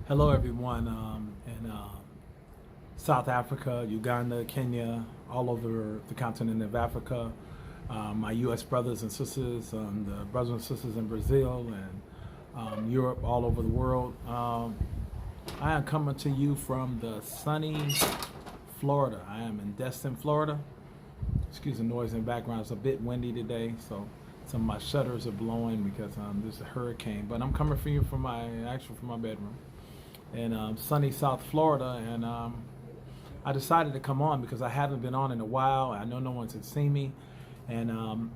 Hello, everyone in South Africa, Uganda, Kenya, all over the continent of Africa. My U.S. brothers and sisters, the brothers and sisters in Brazil and Europe, all over the world. I am coming to you from the sunny Florida. I am in Destin, Florida. Excuse the noise in the background. It's a bit windy today, so some of my shutters are blowing because there's a hurricane. But I'm coming for you from my bedroom in sunny South Florida, and I decided to come on because I haven't been on in a while. I know no one's had seen me, and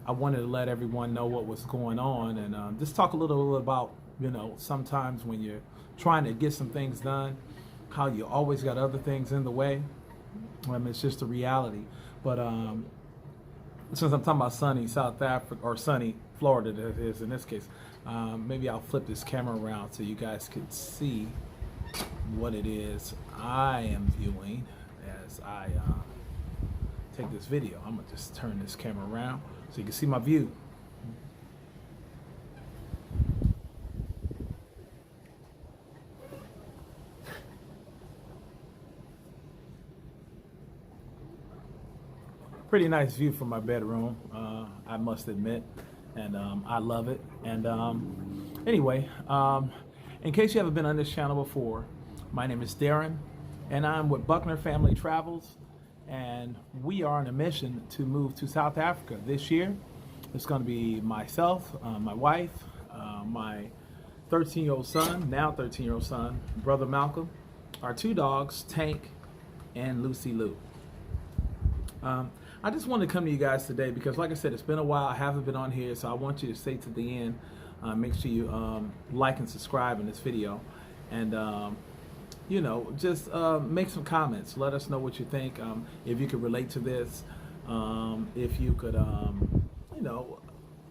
I wanted to let everyone know what was going on, and just talk a little bit about, sometimes when you're trying to get some things done, how you always got other things in the way. It's just a reality. But since I'm talking about sunny South Africa, or sunny Florida, that is in this case, maybe I'll flip this camera around so you guys could see what it is I am viewing as I take this video. I'm gonna just turn this camera around so you can see my view. Pretty nice view from my bedroom, I must admit, and I love it. And anyway, in case you haven't been on this channel before, my name is Darren, and I'm with Buckner Family Travels, and we are on a mission to move to South Africa this year. It's going to be myself, my wife, my 13-year-old son, now 13-year-old son, brother Malcolm, our two dogs, Tank and Lucy Lou. I just wanted to come to you guys today because, like I said, it's been a while. I haven't been on here, so I want you to stay to the end. Make sure you like and subscribe in this video, and just make some comments. Let us know what you think. If you could relate to this, if you could,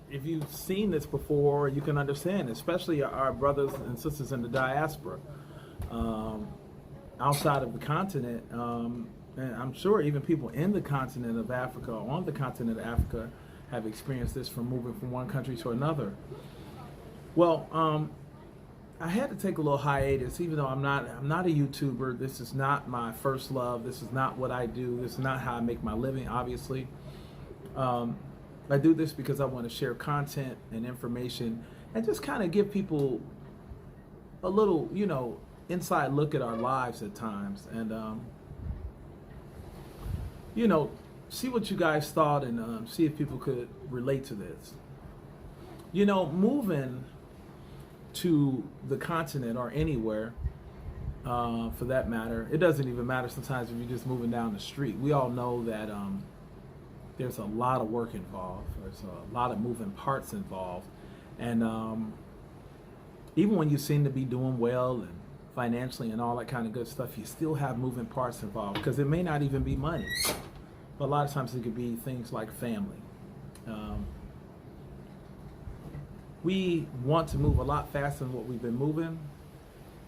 if you've seen this before, you can understand, especially our brothers and sisters in the diaspora, outside of the continent. And I'm sure even people in the continent of Africa, or on the continent of Africa, have experienced this from moving from one country to another. Well, I had to take a little hiatus, even though I'm not a YouTuber. This is not my first love. This is not what I do. This is not how I make my living, obviously. I do this because I want to share content and information and just kind of give people a little, inside look at our lives at times, and see what you guys thought, and see if people could relate to this. Moving to the continent, or anywhere, for that matter, it doesn't even matter sometimes if you're just moving down the street. We all know that there's a lot of work involved. There's a lot of moving parts involved. And even when you seem to be doing well and financially and all that kind of good stuff, you still have moving parts involved, because it may not even be money, but a lot of times it could be things like family. We want to move a lot faster than what we've been moving,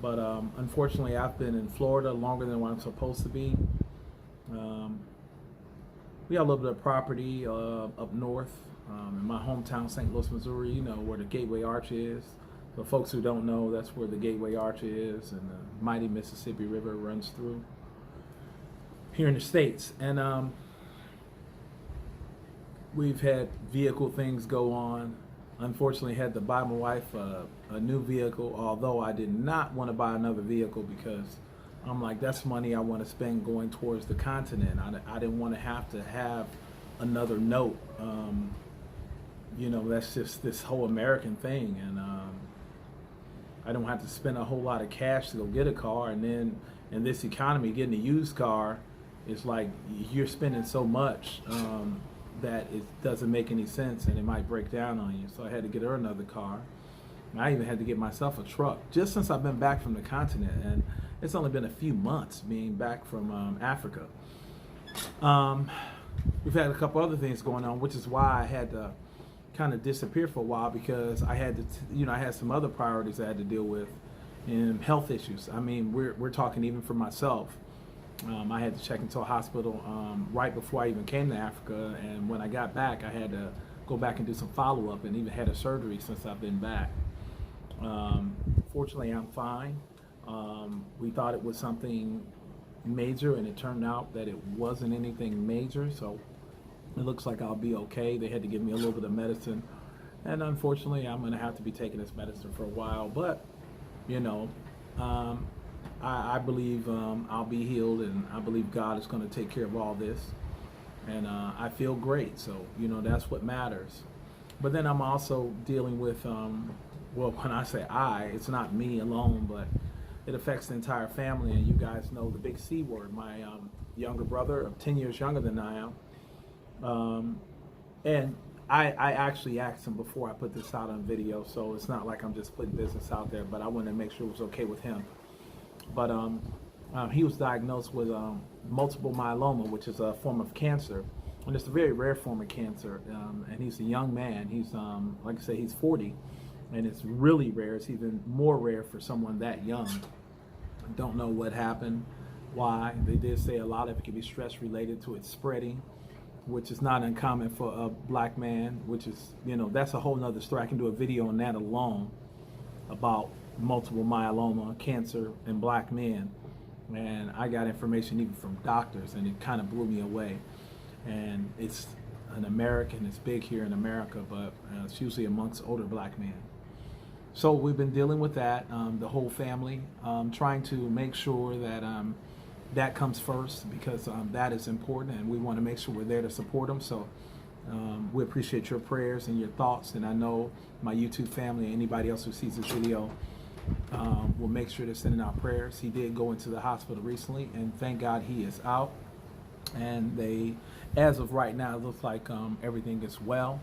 but unfortunately I've been in Florida longer than what I'm supposed to be. We got a little bit of property up north, in my hometown, St. Louis, Missouri, where the Gateway Arch is. For folks who don't know, that's where the Gateway Arch is, and the mighty Mississippi River runs through here in the States. And we've had vehicle things go on. Unfortunately, had to buy my wife a new vehicle, although I did not want to buy another vehicle because I'm like, that's money I want to spend going towards the continent. I didn't want to have another note. That's just this whole American thing, and I don't have to spend a whole lot of cash to go get a car. And then in this economy, getting a used car is like you're spending so much that it doesn't make any sense, and it might break down on you. So I had to get her another car. And I even had to get myself a truck just since I've been back from the continent, and it's only been a few months being back from Africa. We've had a couple other things going on, which is why I had to kind of disappear for a while, because I had to, I had some other priorities I had to deal with, and health issues. I mean, we're talking even for myself. I had to check into a hospital right before I even came to Africa, and when I got back, I had to go back and do some follow-up, and even had a surgery since I've been back. Fortunately, I'm fine. We thought it was something major, and it turned out that it wasn't anything major. So it looks like I'll be okay. They had to give me a little bit of medicine, and unfortunately, I'm going to have to be taking this medicine for a while. But you know, I believe I'll be healed, and I believe God is going to take care of all this. And I feel great. So that's what matters. But then I'm also dealing with, well, when I say it's not me alone, but it affects the entire family. And you guys know the big C word. My younger brother, 10 years younger than I am, and I actually asked him before I put this out on video, so it's not like I'm just putting business out there, but I wanted to make sure it was okay with him. But he was diagnosed with multiple myeloma, which is a form of cancer, and it's a very rare form of cancer. And he's a young man. He's, like I said, he's 40, and it's really rare. It's even more rare for someone that young. I don't know what happened, why. They did say a lot of it could be stress related to it spreading, which is not uncommon for a black man, which is, that's a whole nother story. I can do a video on that alone about multiple myeloma, cancer in black men. And I got information even from doctors, and it kind of blew me away. And it's an American, it's big here in America, but it's usually amongst older black men. So we've been dealing with that, the whole family, trying to make sure that that comes first, because that is important, and we want to make sure we're there to support them. So we appreciate your prayers and your thoughts, and I know my YouTube family, anybody else who sees this video, will make sure they're sending out prayers. He did go into the hospital recently, and thank God he is out. And they, as of right now, it looks like everything is well.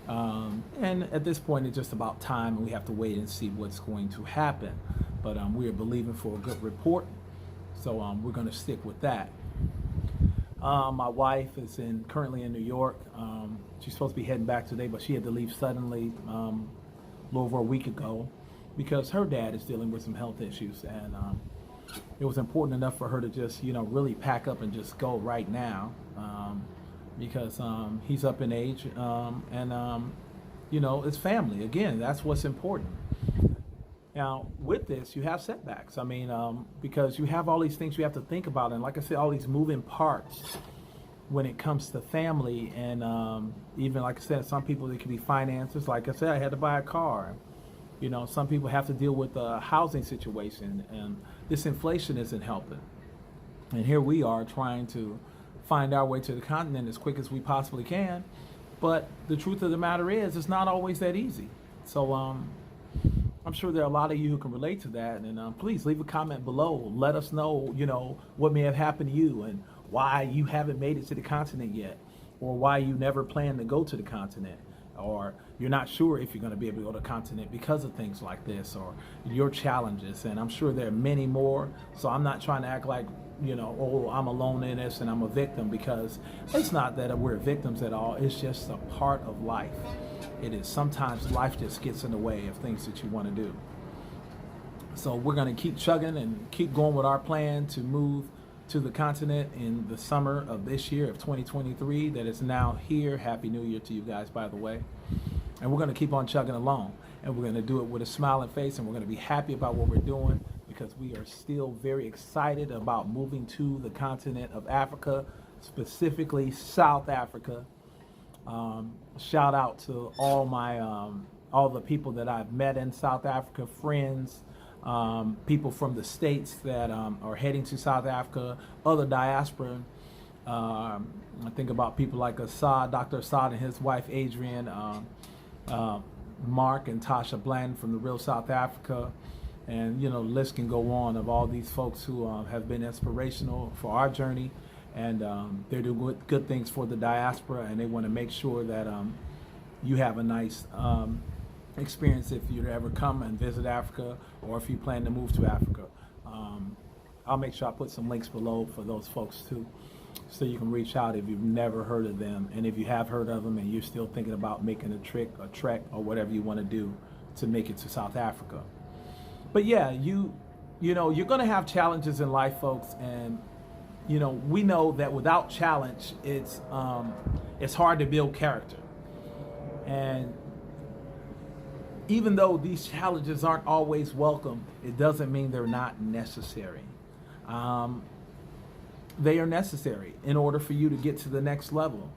And at this point, it's just about time, and we have to wait and see what's going to happen. But we are believing for a good report, so we're going to stick with that. My wife is currently in New York. She's supposed to be heading back today, but she had to leave suddenly a little over a week ago, because her dad is dealing with some health issues, and it was important enough for her to just, really pack up and just go right now, because he's up in age, and it's family. Again, that's what's important. Now, with this, you have setbacks. I mean, because you have all these things you have to think about, and like I said, all these moving parts when it comes to family, and even, like I said, some people, it could be finances. Like I said, I had to buy a car. Some people have to deal with the housing situation, and this inflation isn't helping. And here we are trying to find our way to the continent as quick as we possibly can. But the truth of the matter is, it's not always that easy. So I'm sure there are a lot of you who can relate to that. And please leave a comment below. Let us know, what may have happened to you, and why you haven't made it to the continent yet, or why you never plan to go to the continent, or you're not sure if you're going to be able to go to the continent because of things like this, or your challenges. And I'm sure there are many more. So I'm not trying to act like, I'm alone in this and I'm a victim, because it's not that we're victims at all. It's just a part of life. It is. Sometimes life just gets in the way of things that you want to do. So we're going to keep chugging and keep going with our plan to move to the continent in the summer of this year of 2023 that is now here. Happy New Year to you guys, by the way. And we're going to keep on chugging along, and we're going to do it with a smiling face, and we're going to be happy about what we're doing, because we are still very excited about moving to the continent of Africa, specifically South Africa. Shout out to all my all the people that I've met in South Africa, friends, people from the States that are heading to South Africa, other diaspora. I think about people like Assad, Dr. Assad and his wife Adrian, Mark and Tasha Bland from the Real South Africa, and the list can go on of all these folks who have been inspirational for our journey, and they're doing good things for the diaspora, and they want to make sure that you have a nice experience if you ever come and visit Africa, or if you plan to move to Africa. I'll make sure I put some links below for those folks too, so you can reach out if you've never heard of them, and if you have heard of them and you're still thinking about making a trek, or whatever you want to do to make it to South Africa. But yeah, you're going to have challenges in life, folks, and we know that without challenge, it's hard to build character. And even though these challenges aren't always welcome, it doesn't mean they're not necessary. They are necessary in order for you to get to the next level.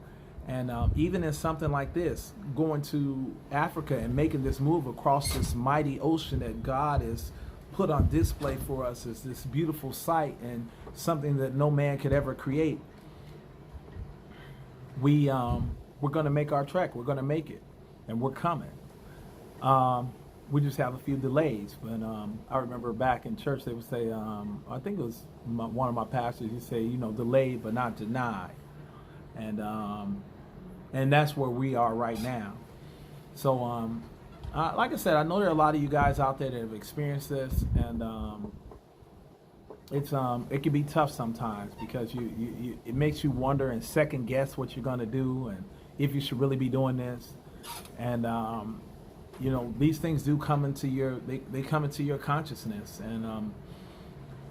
And even in something like this, going to Africa and making this move across this mighty ocean that God has put on display for us is this beautiful sight and something that no man could ever create. We're going to make our trek. We're going to make it, and we're coming. We just have a few delays. But I remember back in church they would say, I think it was one of my pastors. He'd say, delayed but not denied, and that's where we are right now. So, like I said, I know there are a lot of you guys out there that have experienced this, and it can be tough sometimes because it makes you wonder and second guess what you're going to do and if you should really be doing this. And these things do come into they come into your consciousness, and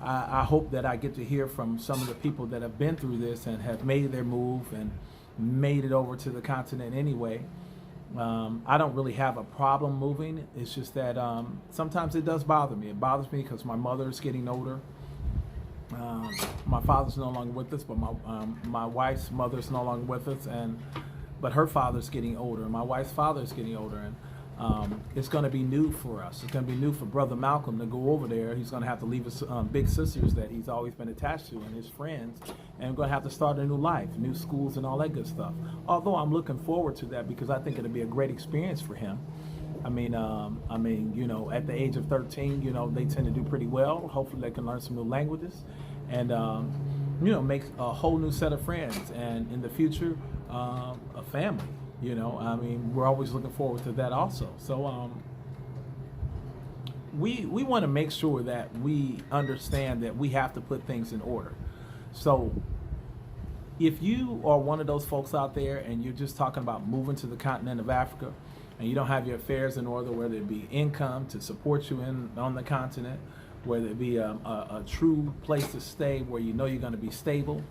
I hope that I get to hear from some of the people that have been through this and have made their move and made it over to the continent anyway. I don't really have a problem moving. It's just that sometimes it does bother me. It bothers me because my mother's getting older. My father's no longer with us, but my wife's mother's no longer with us, but her father's getting older. My wife's father's getting older, and it's going to be new for us. It's going to be new for Brother Malcolm to go over there. He's going to have to leave his big sisters that he's always been attached to and his friends, and we're going to have to start a new life, new schools and all that good stuff. Although I'm looking forward to that because I think it'll be a great experience for him. I mean, at the age of 13, they tend to do pretty well. Hopefully they can learn some new languages and, make a whole new set of friends. And in the future, a family, we're always looking forward to that also. So we want to make sure that we understand that we have to put things in order. So if you are one of those folks out there and you're just talking about moving to the continent of Africa, and you don't have your affairs in order, whether it be income to support you on the continent, whether it be a true place to stay where you're going to be stable,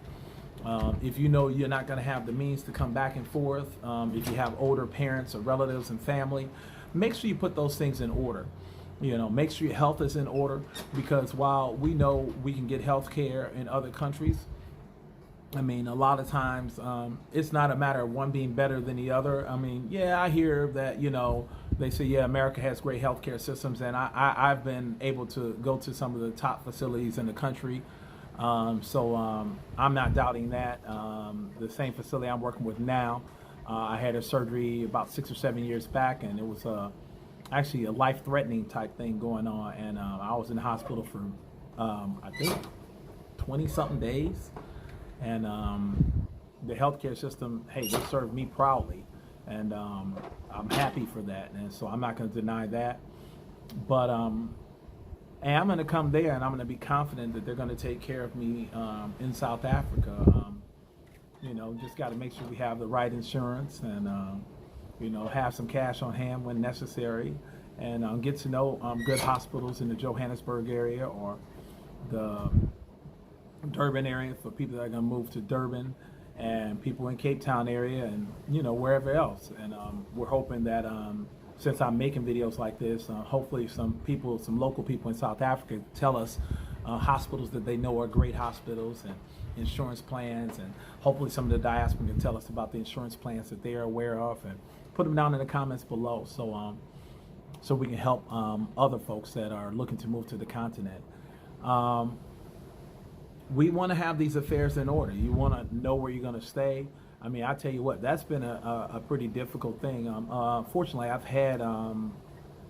if you're not going to have the means to come back and forth, if you have older parents or relatives and family, make sure you put those things in order. Make sure your health is in order, because while we know we can get health care in other countries, a lot of times it's not a matter of one being better than the other. I hear that, they say, America has great healthcare systems, and I've been able to go to some of the top facilities in the country. So I'm not doubting that. The same facility I'm working with now, I had a surgery about 6 or 7 years back, and it was actually a life-threatening type thing going on, and I was in the hospital for, I think, 20-something days. And the healthcare system, hey, they serve me proudly, and I'm happy for that, and so I'm not going to deny that. But and I'm going to come there, and I'm going to be confident that they're going to take care of me in South Africa. Just got to make sure we have the right insurance, and have some cash on hand when necessary, and get to know good hospitals in the Johannesburg area or the Durban area for people that are going to move to Durban, and people in Cape Town area, and wherever else. And we're hoping that since I'm making videos like this, hopefully some local people in South Africa tell us hospitals that they know are great hospitals and insurance plans, and hopefully some of the diaspora can tell us about the insurance plans that they are aware of, and put them down in the comments below so we can help other folks that are looking to move to the continent. We want to have these affairs in order. You want to know where you're going to stay. I tell you what, that's been a pretty difficult thing. Fortunately, I've had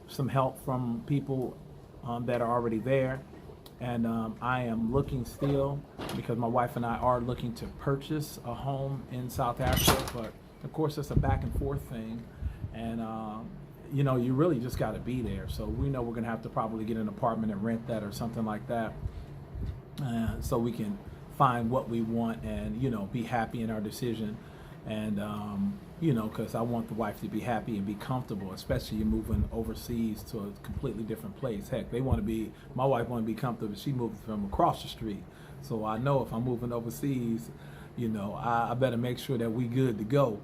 some help from people that are already there, and I am looking still, because my wife and I are looking to purchase a home in South Africa, but of course it's a back and forth thing, and you really just got to be there. So we know we're going to have to probably get an apartment and rent that or something like that. So we can find what we want and be happy in our decision, and because I want the wife to be happy and be comfortable, especially you moving overseas to a completely different place. Heck, my wife want to be comfortable. She moved from across the street, so I know if I'm moving overseas, I better make sure that we good to go.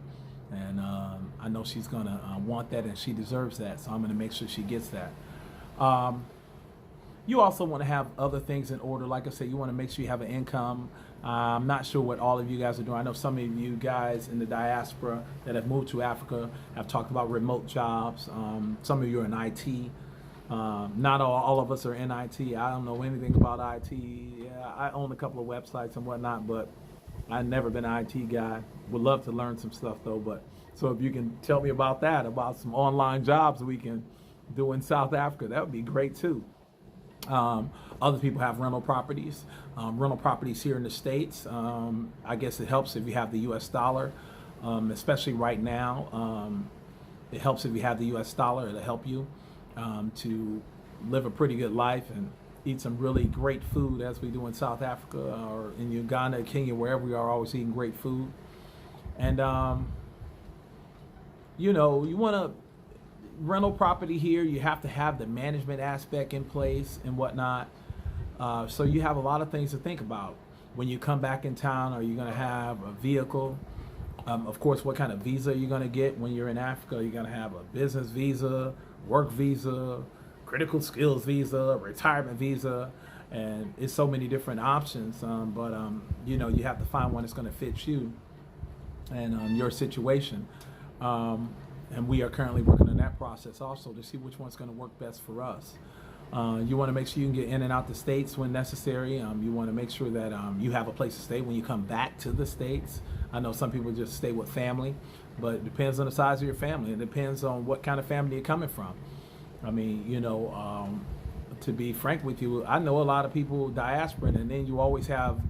And I know she's gonna want that, and she deserves that. So I'm gonna make sure she gets that. You also want to have other things in order. Like I said, you want to make sure you have an income. I'm not sure what all of you guys are doing. I know some of you guys in the diaspora that have moved to Africa have talked about remote jobs. Some of you are in IT. Not all of us are in IT. I don't know anything about IT. Yeah, I own a couple of websites and whatnot, but I've never been an IT guy. Would love to learn some stuff though. But so if you can tell me about that, about some online jobs we can do in South Africa, that would be great too. Other people have rental properties. Rental properties here in the States, I guess it helps if you have the US dollar, especially right now. It helps if you have the US dollar. It'll help you to live a pretty good life and eat some really great food, as we do in South Africa or in Uganda, Kenya, wherever we are, always eating great food. And, you want to rental property here, you have to have the management aspect in place and whatnot. So you have a lot of things to think about. When you come back in town, are you going to have a vehicle? Of course, what kind of visa are you going to get when you're in Africa? You're going to have a business visa, work visa, critical skills visa, retirement visa, and it's so many different options. But you have to find one that's going to fit you and your situation. And we are currently working on that process also to see which one's going to work best for us. You want to make sure you can get in and out the States when necessary. You want to make sure that you have a place to stay when you come back to the States. I know some people just stay with family, but it depends on the size of your family. It depends on what kind of family you're coming from. I mean, to be frank with you, I know a lot of people diaspora, and then you always have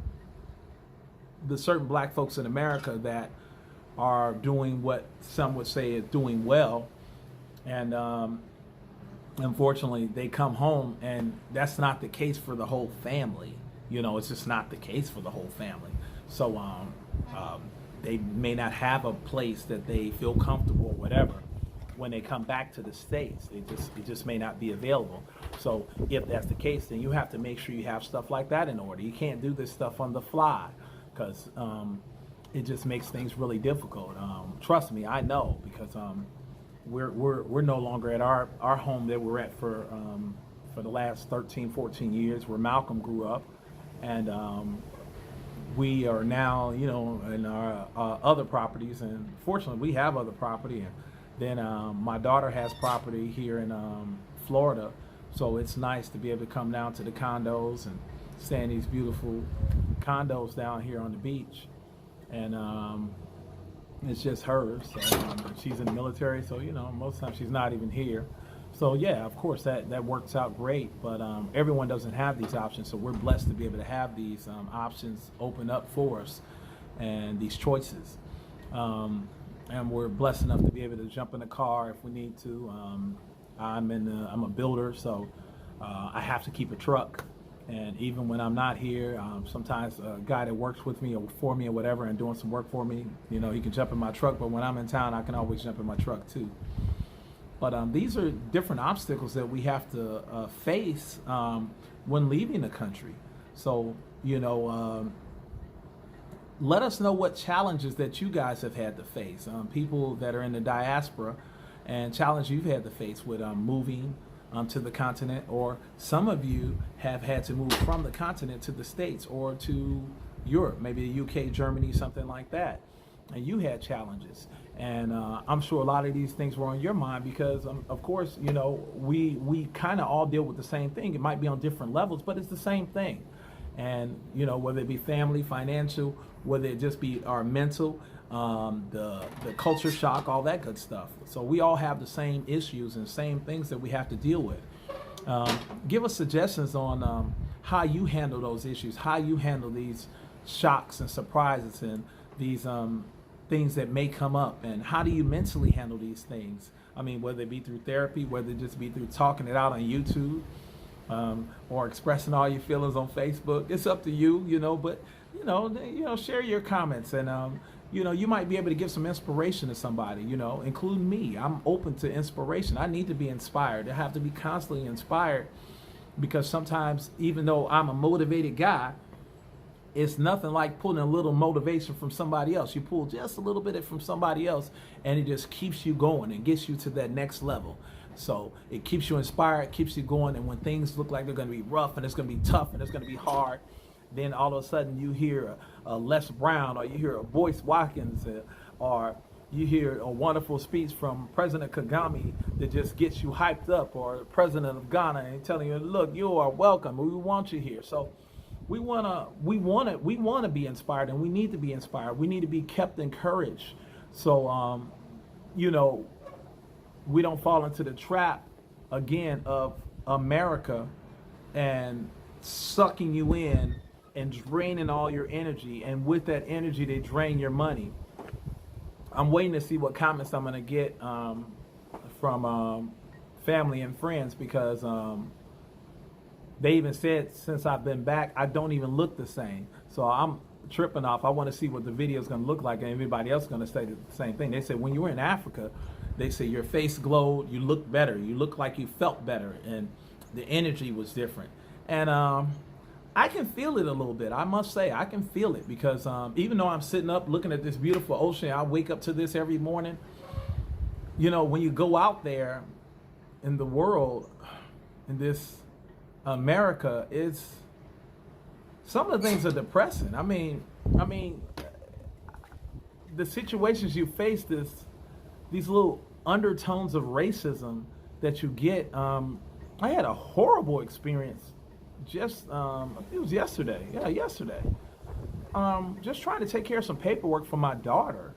the certain black folks in America that are doing what some would say is doing well, and unfortunately they come home and that's not the case for the whole family. It's just not the case for the whole family. So they may not have a place that they feel comfortable or whatever when they come back to the States. It just may not be available. So if that's the case, then you have to make sure you have stuff like that in order. You can't do this stuff on the fly, because it just makes things really difficult. Trust me, I know, because we're no longer at our home that we're at for the last 13, 14 years, where Malcolm grew up, and we are now, in our other properties, and fortunately we have other property, and then my daughter has property here in Florida, so it's nice to be able to come down to the condos and stay in these beautiful condos down here on the beach. And it's just hers. So, she's in the military, so most of the time she's not even here. So yeah, of course that works out great. But everyone doesn't have these options, so we're blessed to be able to have these options open up for us, and these choices. And we're blessed enough to be able to jump in a car if we need to. I'm a builder, so I have to keep a truck. And even when I'm not here, sometimes a guy that works with me or for me or whatever and doing some work for me, he can jump in my truck. But when I'm in town, I can always jump in my truck too. But these are different obstacles that we have to face when leaving the country. So, let us know what challenges that you guys have had to face. People that are in the diaspora, and challenges you've had to face with moving to the continent, or some of you have had to move from the continent to the States or to Europe, maybe the UK, Germany, something like that, and you had challenges. And I'm sure a lot of these things were on your mind because, of course, we kind of all deal with the same thing. It might be on different levels, but it's the same thing. And, whether it be family, financial, whether it just be our mental, the culture shock, all that good stuff. So we all have the same issues and same things that we have to deal with. Give us suggestions on how you handle those issues, how you handle these shocks and surprises and these things that may come up, and how do you mentally handle these things? I mean, whether it be through therapy, whether it just be through talking it out on YouTube, or expressing all your feelings on Facebook. It's up to you, but share your comments, and you might be able to give some inspiration to somebody, including me. I'm open to inspiration. I need to be inspired. I have to be constantly inspired, because sometimes, even though I'm a motivated guy, it's nothing like pulling a little motivation from somebody else. You pull just a little bit from somebody else, and it just keeps you going and gets you to that next level. So it keeps you inspired, keeps you going, and when things look like they're going to be rough and it's going to be tough and it's going to be hard, then all of a sudden you hear a Les Brown, or you hear a Boyce Watkins, or you hear a wonderful speech from President Kagame that just gets you hyped up, or the president of Ghana, and telling you, look, you are welcome. We want you here. So we want to be inspired, and we need to be inspired. We need to be kept encouraged. So, we don't fall into the trap again of America and sucking you in and draining all your energy. And with that energy, they drain your money. I'm waiting to see what comments I'm going to get from family and friends, because they even said since I've been back, I don't even look the same. So I'm tripping off. I want to see what the video is going to look like, and everybody else is going to say the same thing. They said when you were in Africa, they say your face glowed, you looked better, you looked like you felt better, and the energy was different. And I can feel it a little bit. I must say, I can feel it, because even though I'm sitting up looking at this beautiful ocean, I wake up to this every morning. When you go out there in the world, in this America, some of the things are depressing. I mean, the situations you face, these little undertones of racism that you get. I had a horrible experience just it was yesterday. Yeah, yesterday. Just trying to take care of some paperwork for my daughter,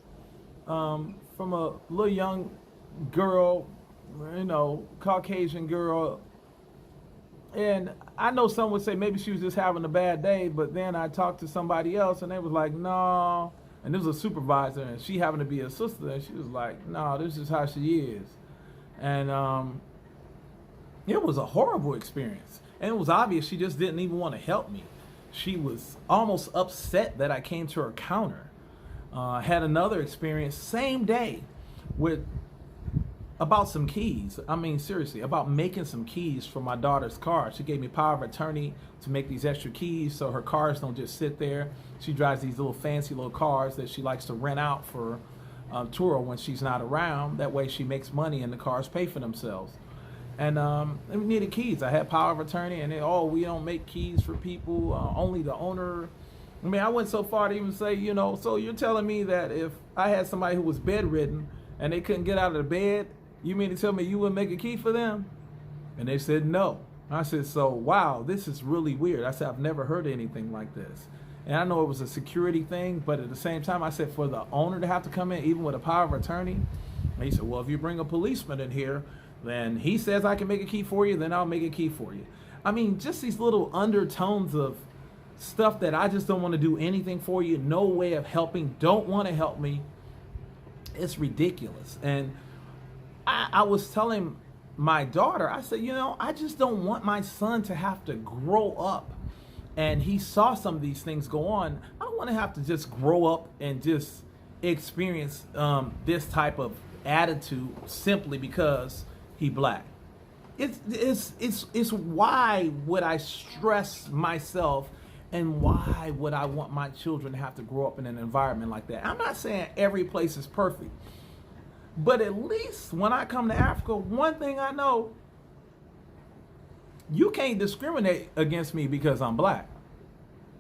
from a little young girl, Caucasian girl. And I know some would say maybe she was just having a bad day, but then I talked to somebody else and they was like, no. And this was a supervisor, and she happened to be a sister, and she was like, no, this is how she is. And it was a horrible experience. And it was obvious she just didn't even want to help me. She was almost upset that I came to her counter. Had another experience, same day, about some keys. I mean, seriously, about making some keys for my daughter's car. She gave me power of attorney to make these extra keys so her cars don't just sit there. She drives these little fancy little cars that she likes to rent out for tour when she's not around. That way she makes money and the cars pay for themselves. And we needed keys. I had power of attorney, and we don't make keys for people, only the owner. I mean, I went so far to even say, so you're telling me that if I had somebody who was bedridden and they couldn't get out of the bed, you mean to tell me you wouldn't make a key for them? And they said no. I said, so wow, this is really weird. I said, I've never heard of anything like this. And I know it was a security thing, but at the same time, I said, for the owner to have to come in, even with a power of attorney. And he said, well, if you bring a policeman in here, then he says I can make a key for you, then I'll make a key for you. I mean, just these little undertones of stuff that I just don't want to do anything for you, no way of helping, don't want to help me. It's ridiculous. And I was telling my daughter, I said, I just don't want my son to have to grow up, and he saw some of these things go on. I don't want to have to just grow up and just experience this type of attitude simply because he black. It's why would I stress myself, and why would I want my children to have to grow up in an environment like that? I'm not saying every place is perfect, but at least when I come to Africa, one thing I know, you can't discriminate against me because I'm black.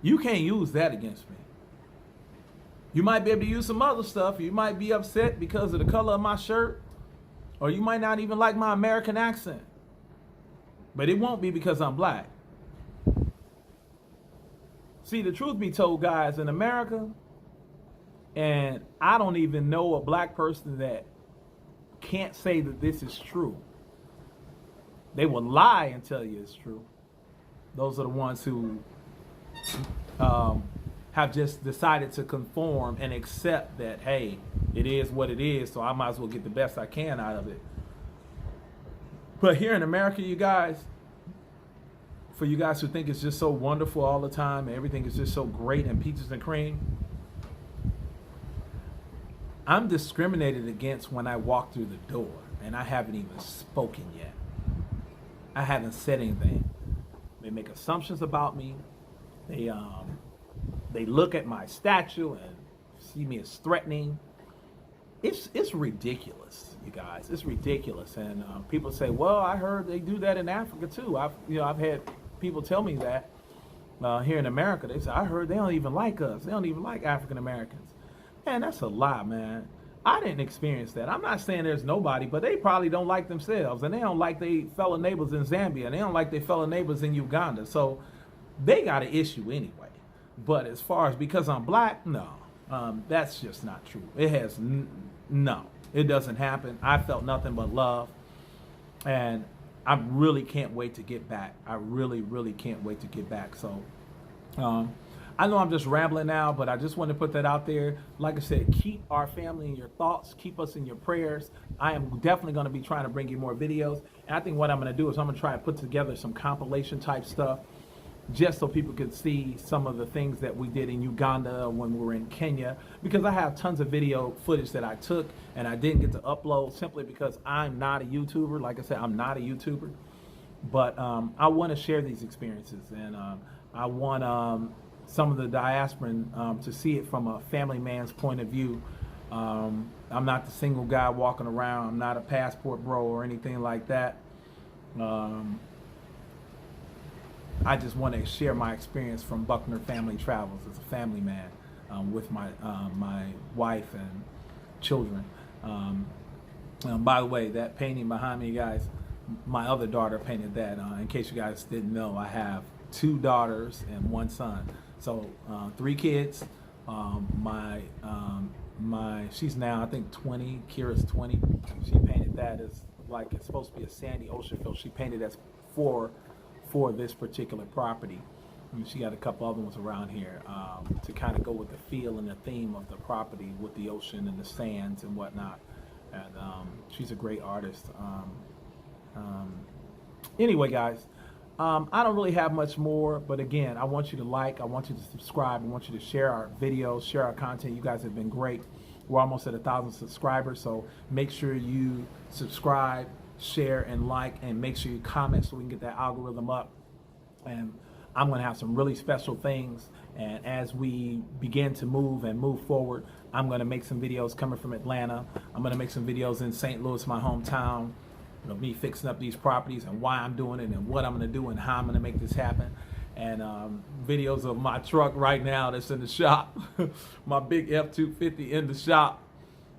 You can't use that against me. You might be able to use some other stuff. You might be upset because of the color of my shirt, or you might not even like my American accent. But it won't be because I'm black. See, the truth be told, guys, in America, and I don't even know a black person that can't say that this is true. They will lie and tell you it's true. Those are the ones who have just decided to conform and accept that, hey, it is what it is, so I might as well get the best I can out of it. But here in America, you guys, for you guys who think it's just so wonderful all the time and everything is just so great and peaches and cream, I'm discriminated against when I walk through the door, and I haven't even spoken yet. I haven't said anything. They make assumptions about me. They they look at my statue and see me as threatening. It's ridiculous, you guys. It's ridiculous. And people say, well, I heard they do that in Africa too. I've had people tell me that here in America. They say, I heard they don't even like us. They don't even like African Americans. Man, that's a lie, man. I didn't experience that. I'm not saying there's nobody, but they probably don't like themselves, and they don't like their fellow neighbors in Zambia, and they don't like their fellow neighbors in Uganda. So they got an issue anyway. But as far as because I'm black, no, that's just not true. It has no, it doesn't happen. I felt nothing but love, and I really can't wait to get back. I really, really can't wait to get back. So I know I'm just rambling now, but I just want to put that out there. Like I said, keep our family in your thoughts. Keep us in your prayers. I am definitely going to be trying to bring you more videos. And I think what I'm going to do is I'm going to try to put together some compilation type stuff just so people could see some of the things that we did in Uganda when we were in Kenya. Because I have tons of video footage that I took and I didn't get to upload simply because I'm not a YouTuber. Like I said, I'm not a YouTuber. But I want to share these experiences. And I want some of the diasporan to see it from a family man's point of view. I'm not the single guy walking around. I'm not a passport bro or anything like that. I just want to share my experience from Buckner Family Travels as a family man with my my wife and children. By the way, that painting behind me, guys, my other daughter painted that. In case you guys didn't know, I have 2 daughters and 1 son. So 3 kids. She's now I think 20. Kira's 20. She painted that as like it's supposed to be a sandy ocean feel. She painted as for this particular property. And she got a couple other ones around here to kind of go with the feel and the theme of the property with the ocean and the sands and whatnot. And she's a great artist. Anyway, guys. I don't really have much more, but again, I want you to like, I want you to subscribe, I want you to share our videos, share our content. You guys have been great. We're almost at 1,000 subscribers, so make sure you subscribe, share, and like, and make sure you comment so we can get that algorithm up. And I'm going to have some really special things, and as we begin to move forward, I'm going to make some videos coming from Atlanta. I'm going to make some videos in St. Louis, my hometown. Of me fixing up these properties and why I'm doing it and what I'm going to do and how I'm going to make this happen. And videos of my truck right now that's in the shop. My big F-250 in the shop.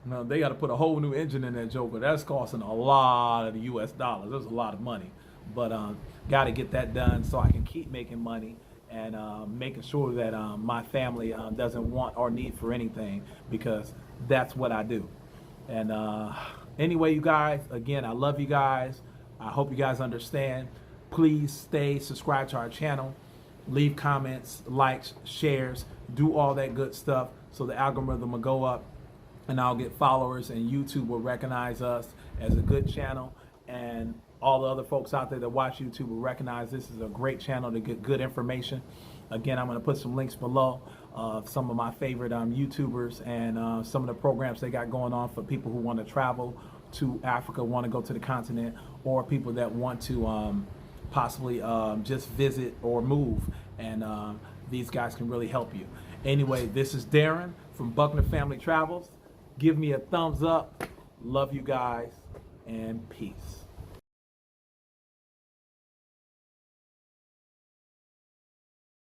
They got to put a whole new engine in that joker. That's costing a lot of the US dollars. That's a lot of money. But got to get that done so I can keep making money and making sure that my family doesn't want or need for anything, because that's what I do. And anyway, you guys, again, I love you guys. I hope you guys understand. Please stay subscribed to our channel. Leave comments, likes, shares, do all that good stuff so the algorithm will go up and I'll get followers and YouTube will recognize us as a good channel, and all the other folks out there that watch YouTube will recognize this is a great channel to get good information. Again, I'm going to put some links below of some of my favorite YouTubers and some of the programs they got going on for people who want to travel to Africa, want to go to the continent, or people that want to possibly just visit or move. And these guys can really help you. Anyway, this is Darren from Buckner Family Travels. Give me a thumbs up. Love you guys, and peace.